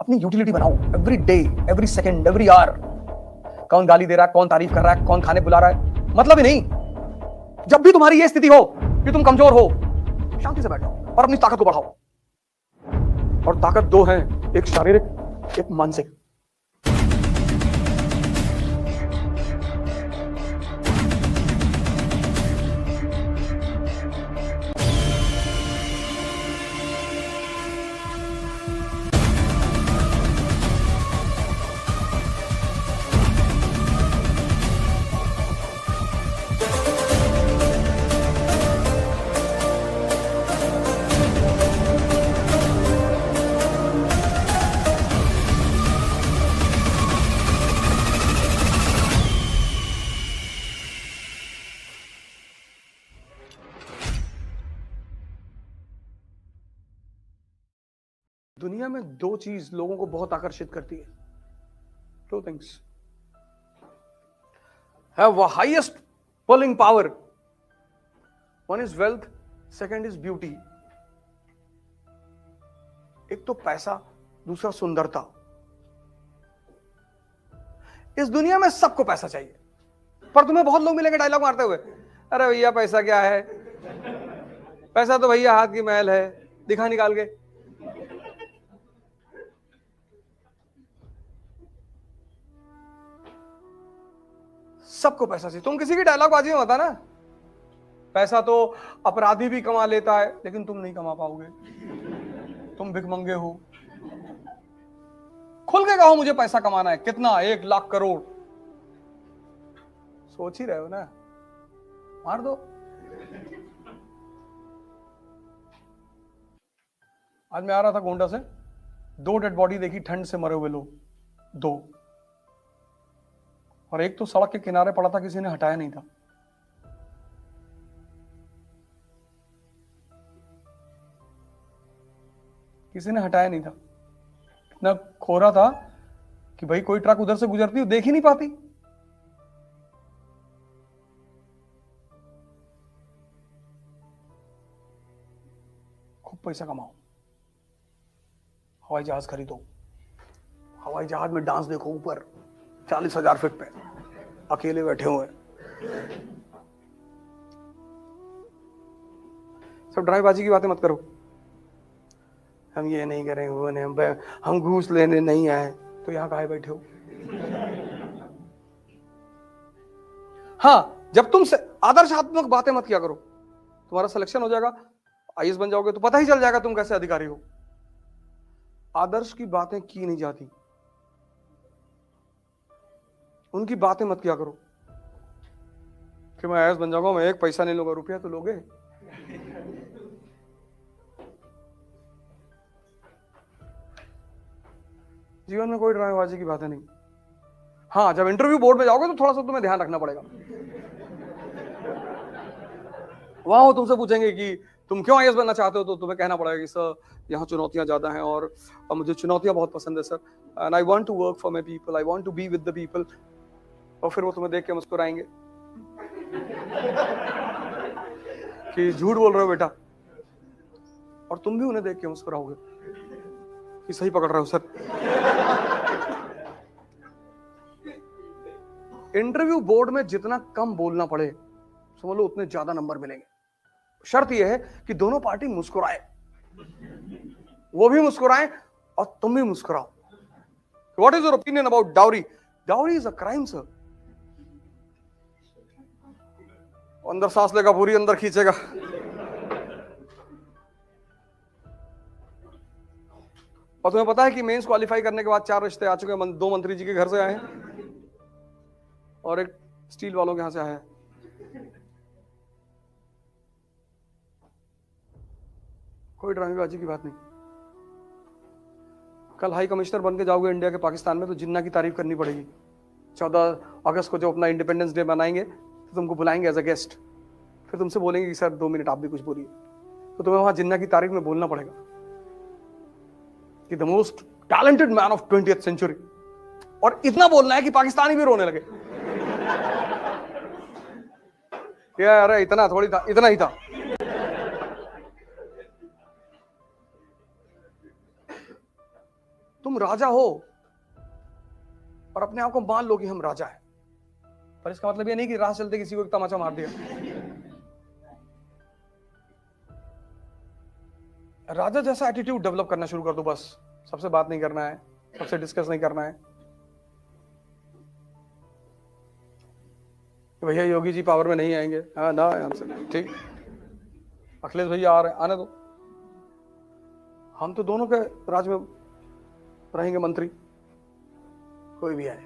अपनी यूटिलिटी बनाओ, every day, every second, every hour. कौन गाली दे रहा है, कौन तारीफ कर रहा है, कौन खाने बुला रहा है, मतलब ही नहीं। जब भी तुम्हारी यह स्थिति हो कि तुम कमजोर हो, शांति से बैठ जाओ और अपनी ताकत को बढ़ाओ। और ताकत दो है, एक शारीरिक, एक मानसिक। दुनिया में दो चीज लोगों को बहुत आकर्षित करती है। Two things have the highest pulling power. One is wealth, second is beauty. एक तो पैसा, दूसरा सुंदरता। इस दुनिया में सबको पैसा चाहिए, पर तुम्हें बहुत लोग मिलेंगे डायलॉग मारते हुए, अरे भैया पैसा क्या है, पैसा तो भैया हाथ की मैल है, दिखा निकाल के। सबको पैसा चाहिए। तुम किसी की डायलॉग बाजी में बता ना, पैसा तो अपराधी भी कमा लेता है, लेकिन तुम नहीं कमा पाओगे, तुम भिखमंगे हो। खुल के कहो मुझे पैसा कमाना है, कितना, 1 लाख करोड़। सोच ही रहे हो ना, मार दो। आज मैं आ रहा था गोंडा से, 2 डेड बॉडी देखी, ठंड से मरे हुए लोग, 2। और एक तो सड़क के किनारे पड़ा था, किसी ने हटाया नहीं था। किसी ने हटाया नहीं था। इतना खोरा था कि भाई कोई ट्रक उधर से गुजरती हो देख ही नहीं पाती। खूब पैसा कमाओ, हवाई जहाज खरीदो, हवाई जहाज में डांस देखो ऊपर 40,000 फीट पे, अकेले बैठे हुए। सब ड्रामेबाजी की बातें मत करो। हम ये नहीं करेंगे, वो नहीं, हम घूस लेने नहीं आए, तो यहां काहे बैठे हो? हाँ, जब तुम आदर्शात्मक बातें मत किया करो। तुम्हारा सिलेक्शन हो जाएगा, आईएएस बन जाओगे, तो पता ही चल जाएगा तुम कैसे अधिकारी हो। आदर्श की बातें की नहीं जाती, उनकी बातें मत किया करो कि मैं आईएएस बन जाऊंगा, मैं 1 पैसा नहीं लूंगा। रुपया तो लोगे। जीवन में कोई ड्रामेबाजी की बातें नहीं। हाँ, जब इंटरव्यू बोर्ड में जाओगे तो थोड़ा सा तुम्हें ध्यान रखना पड़ेगा। वहां वो तुमसे पूछेंगे कि तुम क्यों आईएएस बनना चाहते हो, तो तुम्हें कहना पड़ेगा कि सर यहाँ चुनौतियां ज्यादा हैं और मुझे चुनौतियां बहुत पसंद है sir, and I want to work for my people, I want to be with the people. और फिर वो तुम्हें देख के मुस्कुराएंगे कि झूठ बोल रहे हो बेटा, और तुम भी उन्हें देख के मुस्कुराओगे कि सही पकड़ रहे हो सर। इंटरव्यू बोर्ड में जितना कम बोलना पड़े, समझ लो उतने ज्यादा नंबर मिलेंगे। शर्त यह है कि दोनों पार्टी मुस्कुराए, वो भी मुस्कुराए और तुम भी मुस्कुराओ। What is your opinion about dowry? Dowry is a crime sir. अंदर सांस लेगा, पूरी अंदर खींचेगा। और तुम्हें पता है कि मेंस क्वालिफाई करने के बाद 4 रिश्ते आ चुके हैं। 2 मंत्री जी के घर से आए हैं और एक स्टील वालों के यहां से आया है। कोई ड्रामेबाजी की बात नहीं। कल हाई कमिश्नर बन के जाओगे इंडिया के पाकिस्तान में, तो जिन्ना की तारीफ करनी पड़ेगी। 14 अगस्त को जब अपना इंडिपेंडेंस डे मनाएंगे तो तुमको बुलाएंगे एज अ गेस्ट, फिर तुमसे बोलेंगे कि सर 2 मिनट आप भी कुछ बोलिए, तो तुम्हें वहां जिन्ना की तारीफ में बोलना पड़ेगा कि the most talented man of 20th century. और इतना बोलना है कि पाकिस्तानी भी रोने लगे। यार अरे इतना थोड़ी था, इतना ही था। तुम तुम राजा हो और अपने आप को मान लो कि हम राजा हैं, पर इसका मतलब ये नहीं कि राह चलते किसी को एक तमाचा मार दिया। राजा जैसा एटीट्यूड डेवलप करना शुरू कर दो बस। सबसे बात नहीं करना है, सबसे डिस्कस नहीं करना है। भैया योगी जी पावर में नहीं आएंगे, हाँ ना हमसे ठीक, अखिलेश भैया आ रहे हैं, आने दो, हम तो दोनों के राज में रहेंगे मंत्री, कोई भी आए।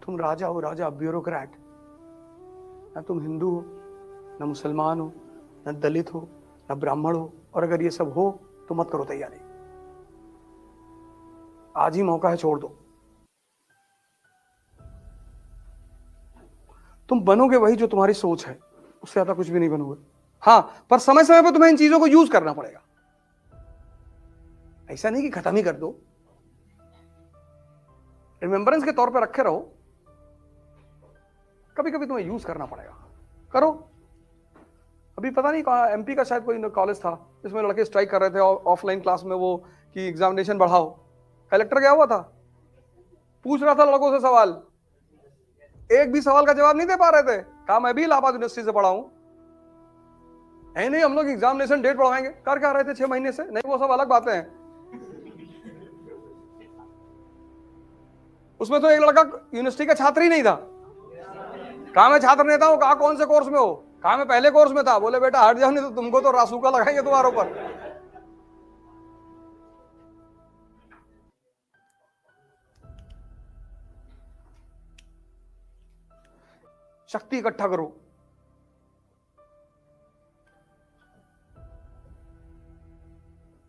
तुम राजा हो, राजा, ब्यूरोक्रेट। ना तुम हिंदू हो, ना मुसलमान हो, ना दलित हो, ना ब्राह्मण हो, और अगर ये सब हो तो मत करो तैयारी, आज ही मौका है, छोड़ दो। तुम बनोगे वही जो तुम्हारी सोच है, उससे ज्यादा कुछ भी नहीं बनोगे। हाँ, पर समय समय पर तुम्हें इन चीजों को यूज करना पड़ेगा। ऐसा नहीं कि खत्म ही कर दो, रिमेम्बरेंस के तौर पर रखे रहो, कभी कभी तुम्हें यूज करना पड़ेगा, करो। अभी पता नहीं कहा, एमपी का शायद कोई कॉलेज था जिसमें लड़के स्ट्राइक कर रहे थे ऑफलाइन क्लास में, वो कि एग्जामिनेशन बढ़ाओ। कलेक्टर गया हुआ था, पूछ रहा था लड़कों से सवाल, एक भी सवाल का जवाब नहीं दे पा रहे थे। कहा मैं भी इलाहाबाद यूनिवर्सिटी से पढ़ा हूं, है नहीं हम लोग एग्जामिनेशन डेट बढ़वाएंगे। कर क्या रहे थे 6 महीने से? नहीं, वो सब अलग बातें हैं। उसमें तो एक लड़का यूनिवर्सिटी का छात्र ही नहीं था। कहा मैं छात्र नेता हूं, कहा कौन से कोर्स में हो? कहा मैं पहले कोर्स में था। बोले बेटा हट जाओ, नहीं तो तुमको तो रासूका लगाएंगे तुम्हारे ऊपर। शक्ति इकट्ठा करो,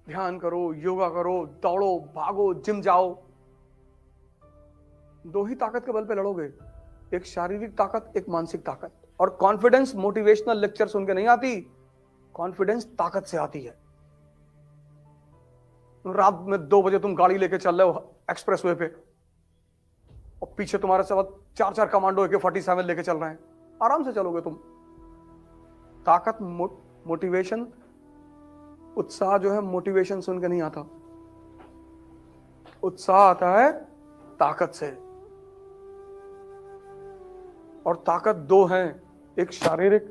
ध्यान करो, योगा करो, दौड़ो, भागो, जिम जाओ। दो ही ताकत के बल पे लड़ोगे, एक शारीरिक ताकत, एक मानसिक ताकत। और कॉन्फिडेंस मोटिवेशनल लेक्चर सुन के नहीं आती, कॉन्फिडेंस ताकत से आती है। रात में 2 बजे तुम गाड़ी लेके चल रहे हो एक्सप्रेसवे पे, और पीछे तुम्हारे साथ 4 कमांडो AK-47 लेके चल रहे हैं, आराम से चलोगे तुम। ताकत, मोटिवेशन, उत्साह जो है मोटिवेशन सुन के नहीं आता, उत्साह आता है ताकत से। और ताकत 2 है, एक शारीरिक,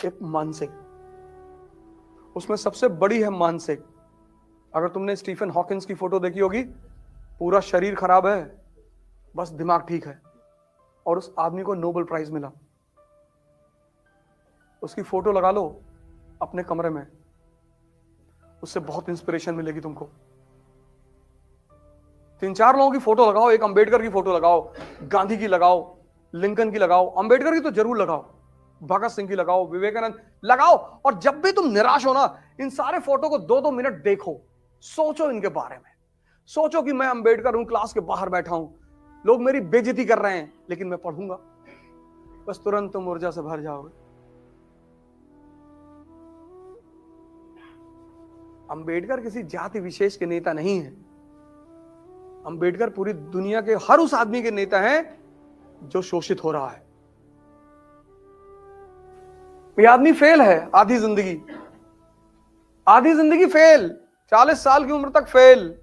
एक मानसिक। उसमें सबसे बड़ी है मानसिक। अगर तुमने स्टीफन हॉकिंस की फोटो देखी होगी, पूरा शरीर खराब है, बस दिमाग ठीक है, और उस आदमी को नोबेल प्राइज मिला। उसकी फोटो लगा लो अपने कमरे में, उससे बहुत इंस्पिरेशन मिलेगी तुमको। 3-4 लोगों की फोटो लगाओ, एक अंबेडकर की फोटो लगाओ, गांधी की लगाओ, लिंकन की लगाओ, अंबेडकर की तो जरूर लगाओ, भगत सिंह की लगाओ, विवेकानंद लगाओ। और जब भी तुम निराश हो ना, इन सारे फोटो को 2-2 मिनट देखो, सोचो इनके बारे में। सोचो कि मैं अंबेडकर हूं, क्लास के बाहर बैठा हूं, लोग मेरी बेइज्जती कर रहे हैं, लेकिन मैं पढ़ूंगा। बस तुरंत तुम ऊर्जा से भर जाओगे। अंबेडकर किसी जाति विशेष के नेता नहीं है, अंबेडकर पूरी दुनिया के हर उस आदमी के नेता हैं जो शोषित हो रहा है। ये आदमी फेल है, आधी जिंदगी फेल, 40 साल की उम्र तक फेल,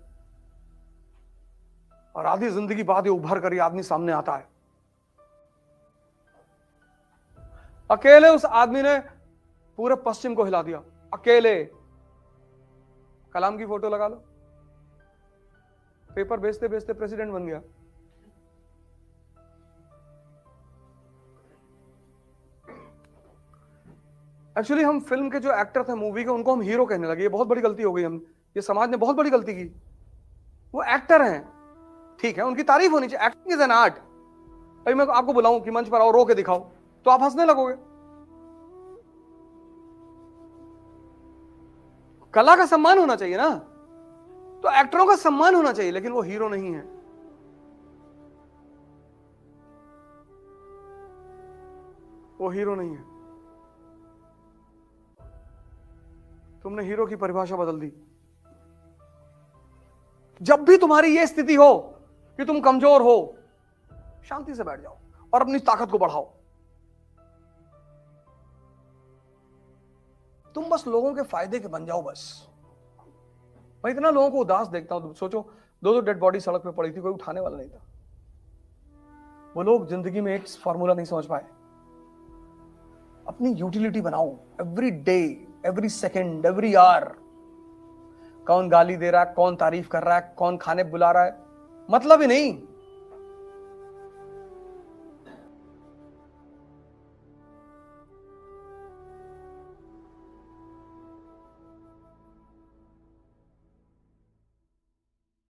और आधी जिंदगी बाद ये उभर कर ये आदमी सामने आता है। अकेले उस आदमी ने पूरे पश्चिम को हिला दिया, अकेले। कलाम की फोटो लगा लो, पेपर बेचते बेचते प्रेसिडेंट बन गया। एक्चुअली हम फिल्म के जो एक्टर थे, मूवी के, उनको हम हीरो कहने लगे। ये बहुत बड़ी गलती हो गई, हम ये समाज ने बहुत बड़ी गलती की। वो एक्टर हैं, ठीक है, उनकी तारीफ होनी चाहिए। Acting is an art. भाई मैं आपको बुलाऊं कि मंच पर आओ, रो के दिखाओ, तो आप हंसने लगोगे। कला का सम्मान होना चाहिए ना, तो एक्टरों का सम्मान होना चाहिए, लेकिन वो हीरो नहीं है। वो हीरो नहीं है। तुमने हीरो की परिभाषा बदल दी। जब भी तुम्हारी यह स्थिति हो कि तुम कमजोर हो, शांति से बैठ जाओ और अपनी ताकत को बढ़ाओ। तुम बस लोगों के फायदे के बन जाओ, बस मैं इतना लोगों को उदास देखता हूं, सोचो 2 डेड बॉडी सड़क पे पड़ी थी, कोई उठाने वाला नहीं था। वो लोग जिंदगी में एक फॉर्मूला नहीं समझ पाए। अपनी यूटिलिटी बनाओ, every day, every second, every hour. कौन गाली दे रहा है, कौन तारीफ कर रहा है, कौन खाने बुला रहा है, मतलब ही नहीं।